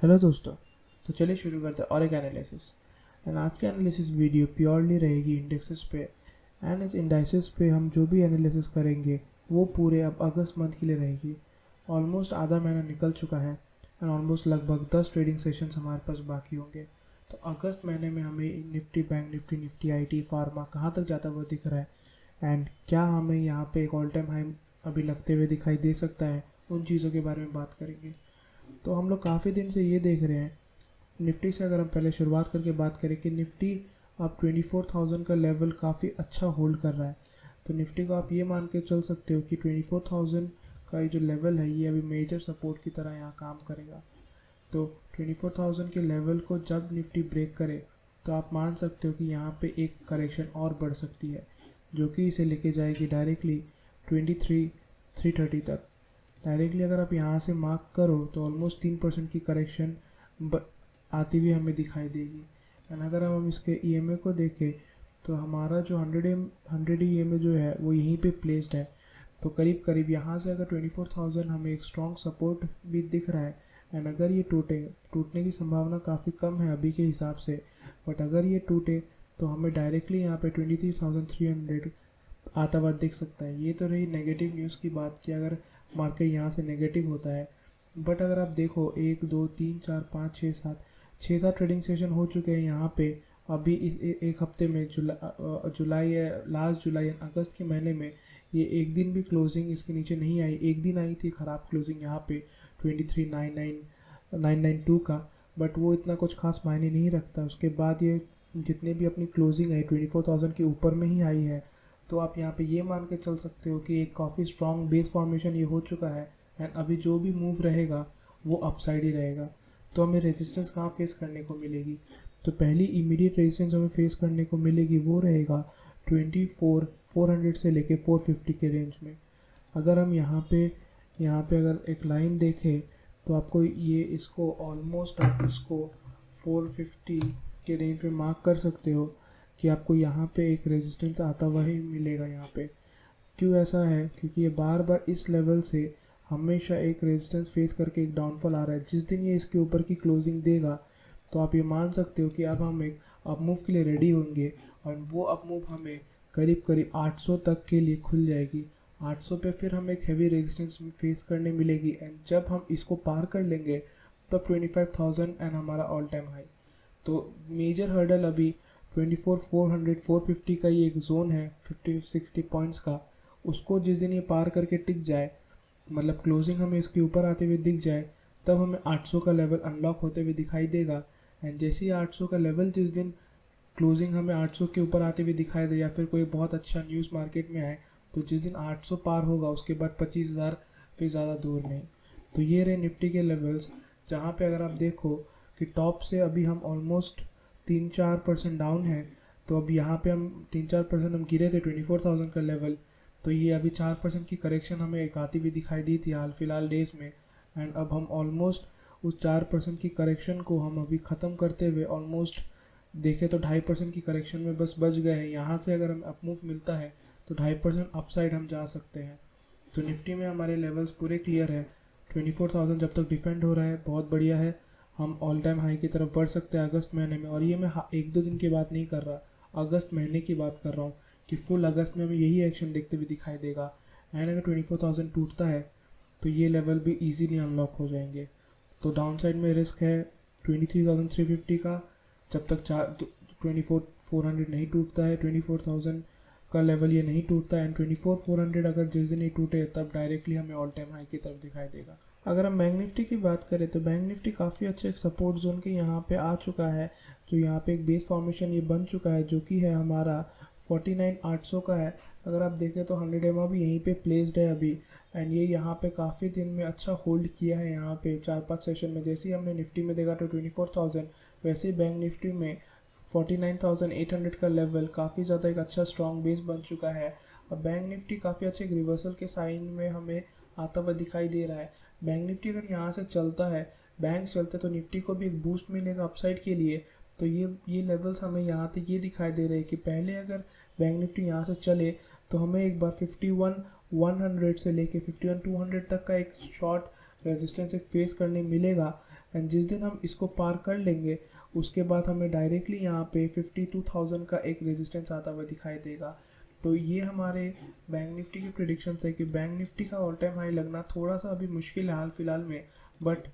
Hello दोस्तों। तो चलिए शुरू करते हैं और एक एनालिसिस। एंड आज की एनालिसिस वीडियो प्योरली रहेगी इंडेक्सेस पे। एंड इस इंडाइसिस पे हम जो भी एनालिसिस करेंगे वो पूरे अब अगस्त मंथ के लिए रहेगी। ऑलमोस्ट आधा महीना निकल चुका है एंड ऑलमोस्ट लगभग 10 ट्रेडिंग सेशंस हमारे पास बाकी होंगे। तो अगस्त महीने में हमें Nifty, bank Nifty, Nifty IT, pharma कहाँ तक जाता हुआ दिख रहा है एंड क्या हमें यहाँ पे एक ऑल टाइम हाई अभी लगते हुए दिखाई दे सकता है, उन चीज़ों के बारे में बात करेंगे। तो हम लोग काफ़ी दिन से ये देख रहे हैं, निफ्टी से अगर हम पहले शुरुआत करके बात करें कि निफ्टी अब 24,000 का लेवल काफ़ी अच्छा होल्ड कर रहा है। तो निफ्टी को आप ये मान के चल सकते हो कि 24,000 का ये जो लेवल है ये अभी मेजर सपोर्ट की तरह यहाँ काम करेगा। तो 24,000 के लेवल को जब निफ्टी ब्रेक करे तो आप मान सकते हो कि यहाँ पे एक करेक्शन और बढ़ सकती है, जो कि इसे लेके जाएगी डायरेक्टली 23,330 तक। डायरेक्टली अगर आप यहाँ से मार्क करो तो ऑलमोस्ट 3% की करेक्शन आती हुई हमें दिखाई देगी। एंड अगर हम इसके ईएमए को देखें तो हमारा जो 100 ईएमए जो है वो यहीं पे प्लेस्ड है। तो करीब करीब यहाँ से अगर 24,000 हमें एक स्ट्रॉन्ग सपोर्ट भी दिख रहा है। एंड अगर ये टूटने की संभावना काफ़ी कम है अभी के हिसाब से, बट अगर ये टूटे तो हमें डायरेक्टली यहाँ पे 23,300 आता हुआ दिख सकता है। ये तो रही नेगेटिव न्यूज़ की बात कि अगर मार्केट यहाँ से नेगेटिव होता है। बट अगर आप देखो 1 2 3 4 5 6 7 ट्रेडिंग सेशन हो चुके हैं यहाँ पे। अभी इस एक हफ्ते में जुलाई है, लास्ट जुलाई एंड अगस्त के महीने में ये एक दिन भी क्लोजिंग इसके नीचे नहीं आई। एक दिन आई थी ख़राब क्लोजिंग यहाँ पे 23,992 का, बट वो इतना कुछ खास मायने नहीं रखता। उसके बाद ये जितने भी अपनी क्लोजिंग है 24,000 के ऊपर में ही आई है। तो आप यहाँ पे ये मान के चल सकते हो कि एक काफ़ी स्ट्रॉन्ग बेस फॉर्मेशन ये हो चुका है एंड अभी जो भी मूव रहेगा वो अपसाइड ही रहेगा। तो हमें रेजिस्टेंस कहाँ फेस करने को मिलेगी? तो पहली इमीडिएट रेजिस्टेंस हमें फेस करने को मिलेगी वो रहेगा 24,400 से लेके 450 के रेंज में। अगर हम यहाँ पे अगर एक लाइन देखें तो आपको ये इसको ऑलमोस्ट आप इसको 450 के रेंज में मार्क कर सकते हो कि आपको यहाँ पे एक रेजिस्टेंस आता हुआ ही मिलेगा यहाँ पे। क्यों ऐसा है? क्योंकि ये बार बार इस लेवल से हमेशा एक रेजिस्टेंस फेस करके एक डाउनफॉल आ रहा है। जिस दिन ये इसके ऊपर की क्लोजिंग देगा तो आप ये मान सकते हो कि अब हम एक अप मूव के लिए रेडी होंगे और वो अप मूव हमें करीब करीब 800 तक के लिए खुल जाएगी। 800 पे फिर हमें एक हैवी रेजिस्टेंस फेस करने मिलेगी एंड जब हम इसको पार कर लेंगे तब 25,000 एंड हमारा ऑल टाइम हाई। तो मेजर हर्डल अभी 24,400 450 का ये एक जोन है 50-60 पॉइंट्स का। उसको जिस दिन ये पार करके टिक जाए, मतलब क्लोजिंग हमें इसके ऊपर आते हुए दिख जाए, तब हमें 800 का लेवल अनलॉक होते हुए दिखाई देगा। एंड जैसे ही 800 का लेवल जिस दिन क्लोजिंग हमें 800 के ऊपर आते हुए दिखाई दे या फिर कोई बहुत अच्छा न्यूज़ मार्केट में आए, तो जिस दिन 800 पार होगा उसके बाद 25,000 फिर ज़्यादा दूर नहीं। तो ये रहे निफ्टी के लेवल्स, जहाँ पे अगर आप देखो कि टॉप से अभी हम ऑलमोस्ट 3-4% डाउन है। तो अब यहाँ पे हम 3-4% हम गिरे थे 24,000 का लेवल। तो ये अभी 4% की करेक्शन हमें एक आती हुई दिखाई दी थी हाल फिलहाल डेज़ में। एंड अब हम ऑलमोस्ट उस 4% की करेक्शन को हम अभी ख़त्म करते हुए ऑलमोस्ट देखें तो 2.5% की करेक्शन में बस बच गए हैं। यहाँ से अगर हमें अप मूव मिलता है तो 2.5% अपसाइड हम जा सकते हैं। तो निफ्टी में हमारे लेवल्स पूरे क्लियर है। 24,000 जब तक डिफेंड हो रहा है बहुत बढ़िया है। हम ऑल टाइम हाई की तरफ बढ़ सकते हैं अगस्त महीने में। और ये मैं 1-2 दिन की बात नहीं कर रहा, अगस्त महीने की बात कर रहा हूँ कि फुल अगस्त में हमें यही एक्शन देखते हुए दिखाई देगा। एंड अगर 24,000 टूटता है तो ये लेवल भी इजीली अनलॉक हो जाएंगे। तो डाउन साइड में रिस्क है 23,350 का, जब तक 24,400 नहीं टूटता है। 24,000 का लेवल ये नहीं टूटता है एंड 24,400 अगर जिस दिन ये टूटे तब डायरेक्टली हमें ऑल टाइम हाई की तरफ दिखाई देगा। अगर हम बैंक निफ्टी की बात करें तो बैंक निफ्टी काफ़ी अच्छे एक सपोर्ट जोन के यहाँ पे आ चुका है। जो यहाँ पे एक बेस फॉर्मेशन ये बन चुका है जो कि है हमारा 49,800 का है। अगर आप देखें तो 100 एमआ भी यहीं पे प्लेस्ड है अभी। एंड ये यहाँ पे काफ़ी दिन में अच्छा होल्ड किया है यहाँ पे 4-5 सेशन में। जैसे ही हमने निफ्टी में देखा तो 24,000, वैसे ही बैंक निफ्टी में 49,800 का लेवल काफ़ी ज़्यादा एक अच्छा स्ट्रॉन्ग बेस बन चुका है। अब बैंक निफ्टी काफ़ी अच्छे एक रिवर्सल के साइन में हमें आता हुआ दिखाई दे रहा है। बैंक निफ्टी अगर यहाँ से चलता है, बैंक चलते तो निफ्टी को भी एक बूस्ट मिलेगा अपसाइड के लिए। तो ये लेवल्स हमें यहाँ तक ये दिखाई दे रहे हैं कि पहले अगर बैंक निफ्टी यहाँ से चले तो हमें एक बार 51,100 से लेके 51,200 तक का एक शॉर्ट रेजिस्टेंस एक फेस करने मिलेगा। एंड जिस दिन हम इसको पार कर लेंगे उसके बाद हमें डायरेक्टली यहाँ पे 52,000 का एक रेजिस्टेंस आता हुआ दिखाई देगा। तो ये हमारे बैंक निफ्टी की प्रिडिक्शंस है कि बैंक निफ्टी का ऑल टाइम हाई लगना थोड़ा सा अभी मुश्किल है हाल फिलहाल में, बट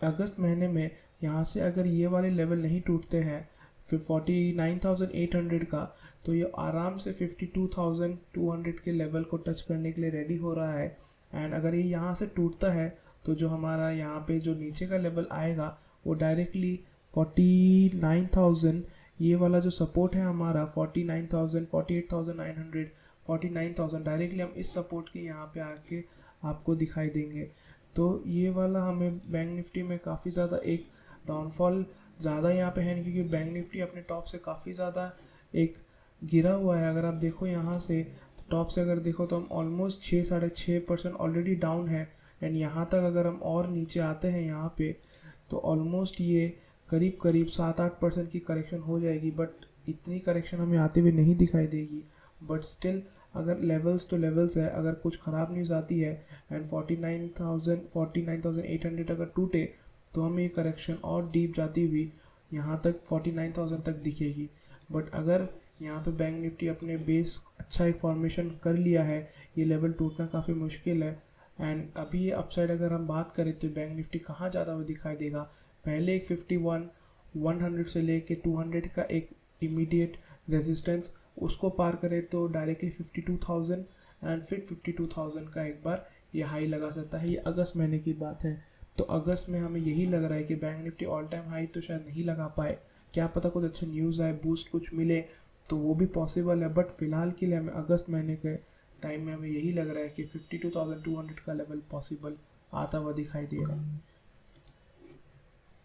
अगस्त महीने में यहाँ से अगर ये वाले लेवल नहीं टूटते हैं फिर 49,800 का, तो ये आराम से 52,200 के लेवल को टच करने के लिए रेडी हो रहा है। एंड अगर ये यहाँ से टूटता है तो जो हमारा यहाँ पे जो नीचे का लेवल आएगा वो डायरेक्टली 49,000, ये वाला जो सपोर्ट है हमारा 49,000, 48,900, 49,000, डायरेक्टली हम इस सपोर्ट के यहाँ पे आके आपको दिखाई देंगे। तो ये वाला हमें बैंक निफ्टी में काफ़ी ज़्यादा एक डाउनफॉल ज़्यादा यहाँ पे है नहीं, क्योंकि बैंक निफ्टी अपने टॉप से काफ़ी ज़्यादा एक गिरा हुआ है। अगर आप देखो यहाँ से तो टॉप से अगर देखो तो हम ऑलमोस्ट 6-6.5% ऑलरेडी डाउन है। एंड यहाँ तक अगर हम और नीचे आते हैं यहाँ पे तो ऑलमोस्ट ये करीब करीब 7-8% की करेक्शन हो जाएगी, बट इतनी करेक्शन हमें आते हुए नहीं दिखाई देगी। बट स्टिल अगर लेवल्स तो लेवल्स है, अगर कुछ ख़राब न्यूज़ आती है एंड 49,800 अगर टूटे तो हमें ये करेक्शन और डीप जाती हुई यहाँ तक 49,000 तक दिखेगी। बट अगर यहाँ पे बैंक निफ्टी अपने बेस अच्छा एक फॉर्मेशन कर लिया है, ये लेवल टूटना काफ़ी मुश्किल है। एंड अभी ये अपसाइड अगर हम बात करें तो बैंक निफ्टी कहाँ ज़्यादा हुआ दिखाई देगा, पहले एक 51,100 से लेके 200 का एक इमीडिएट रेजिस्टेंस, उसको पार करें तो डायरेक्टली 52,000 एंड फिर 52,000 का एक बार ये हाई लगा सकता है। ये अगस्त महीने की बात है। तो अगस्त में हमें यही लग रहा है कि bank Nifty all time high तो शायद नहीं लगा पाए, क्या पता कुछ अच्छा न्यूज़ आए, बूस्ट कुछ मिले तो वो भी पॉसिबल है। बट फ़िलहाल के लिए हमें अगस्त महीने के टाइम में हमें यही लग रहा है कि 52,200 का लेवल पॉसिबल आता हुआ दिखाई दे रहा है।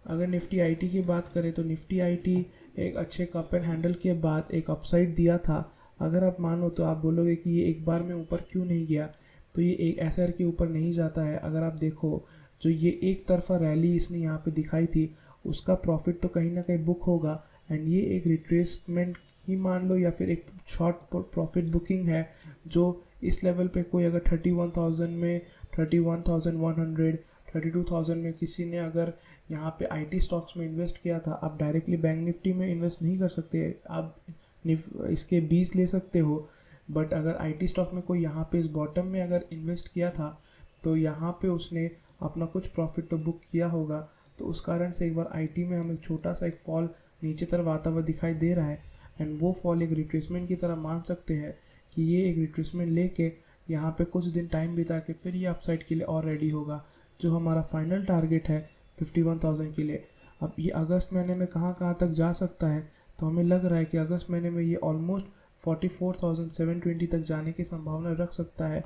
अगर निफ्टी आईटी की बात करें तो निफ्टी आईटी एक अच्छे कप एंड हैंडल के बाद एक अपसाइड दिया था। अगर आप मानो तो आप बोलोगे कि ये एक बार में ऊपर क्यों नहीं गया, तो ये एक एसआर के ऊपर नहीं जाता है। अगर आप देखो जो ये एक तरफा रैली इसने यहाँ पे दिखाई थी उसका प्रॉफिट तो कहीं ना कहीं बुक होगा। एंड ये एक रिट्रेसमेंट ही मान लो या फिर एक शॉर्ट प्रॉफिट बुकिंग है, जो इस लेवल पे कोई अगर 31,000 में 31,100 32,000 में किसी ने अगर यहाँ पे आईटी स्टॉक्स में इन्वेस्ट किया था, आप डायरेक्टली बैंक निफ्टी में इन्वेस्ट नहीं कर सकते, आप इसके 20 ले सकते हो। बट अगर आईटी स्टॉक में कोई यहाँ पे इस बॉटम में अगर इन्वेस्ट किया था तो यहाँ पे उसने अपना कुछ प्रॉफिट तो बुक किया होगा। तो उस कारण से एक बार आईटी में हमें छोटा सा एक फॉल नीचे तरफ आता हुआ दिखाई दे रहा है। एंड वो फॉल एक रिट्रेसमेंट की तरह मान सकते हैं कि ये एक रिट्रेसमेंट लेके यहाँ पे कुछ दिन टाइम बिता के फिर ये अपसाइड के लिए और रेडी होगा, जो हमारा फाइनल टारगेट है 51,000 के लिए। अब ये अगस्त महीने में कहाँ तक जा सकता है, तो हमें लग रहा है कि अगस्त महीने में ये ऑलमोस्ट 44,720 तक जाने की संभावना रख सकता है,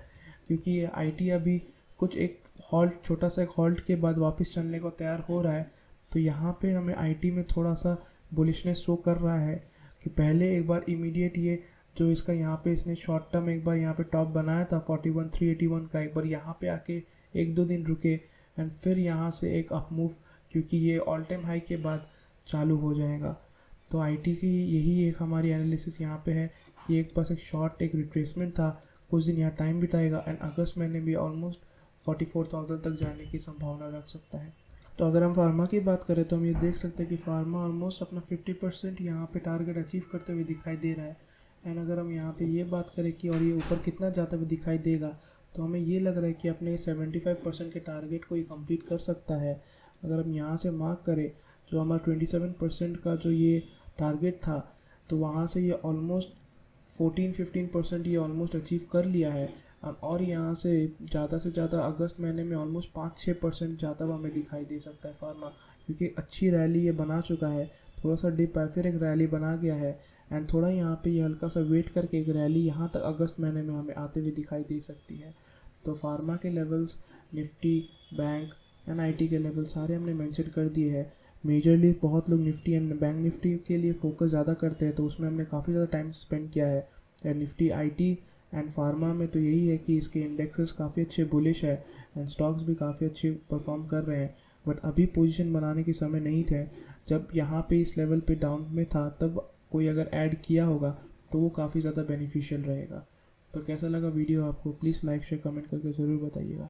क्योंकि ये आईटी अभी कुछ एक हॉल्ट, छोटा सा एक हॉल्ट के बाद वापस चलने को तैयार हो रहा है। तो यहाँ पे हमें आईटी में थोड़ा सा बुलिशनेस शो कर रहा है कि पहले एक बार इमीडिएट ये जो इसका यहाँ पे इसने शॉर्ट टर्म एक बार यहाँ पे टॉप बनाया था 41,381 का, एक बार यहाँ पे आके 1-2 दिन रुके एंड फिर यहाँ से एक अप मूव, क्योंकि ये ऑल टाइम हाई के बाद चालू हो जाएगा। तो आईटी की यही एक हमारी एनालिसिस यहाँ पे है। ये एक बस एक शॉर्ट एक रिट्रेसमेंट था, कुछ दिन यहाँ टाइम बिताएगा एंड अगस्त महीने भी ऑलमोस्ट 44,000 तक जाने की संभावना रख सकता है। तो अगर हम फार्मा की बात करें तो हम ये देख सकते हैं कि फार्मा ऑलमोस्ट अपना 50% यहाँ पे टारगेट अचीव करते हुए दिखाई दे रहा है। एंड अगर हम यहाँ पे ये बात करें कि और ये ऊपर कितना जाता हुआ दिखाई देगा, तो हमें ये लग रहा है कि अपने 75% के टारगेट को ये कंप्लीट कर सकता है। अगर हम यहाँ से मार्क करें जो हमारा 27% का जो ये टारगेट था, तो वहाँ से ये ऑलमोस्ट 14-15% ये ऑलमोस्ट अचीव कर लिया है। और यहाँ से ज़्यादा अगस्त महीने में ऑलमोस्ट 5-6% जाता हुआ हमें दिखाई दे सकता है फार्मा, क्योंकि अच्छी रैली ये बना चुका है। थोड़ा सा डिप है फिर एक रैली बना गया है एंड थोड़ा यहाँ पे ये हल्का सा वेट करके एक रैली यहाँ तक अगस्त महीने में हमें आते हुए दिखाई दे सकती है। तो फार्मा के levels, Nifty, bank and IT के लेवल सारे हमने मेंशन कर दिए हैं। मेजरली बहुत लोग निफ्टी एंड बैंक निफ्टी के लिए फोकस ज़्यादा करते हैं, तो उसमें हमने काफ़ी ज़्यादा टाइम स्पेंड किया है। And Nifty, IT and pharma में तो यही है कि इसके इंडेक्सेस काफ़ी अच्छे बुलिश है एंड स्टॉक्स भी काफ़ी अच्छे परफॉर्म कर रहे हैं। बट अभी पोजीशन बनाने के समय नहीं थे। जब यहाँ पे इस लेवल पे डाउन में था तब कोई अगर ऐड किया होगा तो वो काफ़ी ज़्यादा बेनिफिशियल रहेगा। तो कैसा लगा वीडियो आपको, प्लीज़ लाइक शेयर कमेंट करके ज़रूर बताइएगा।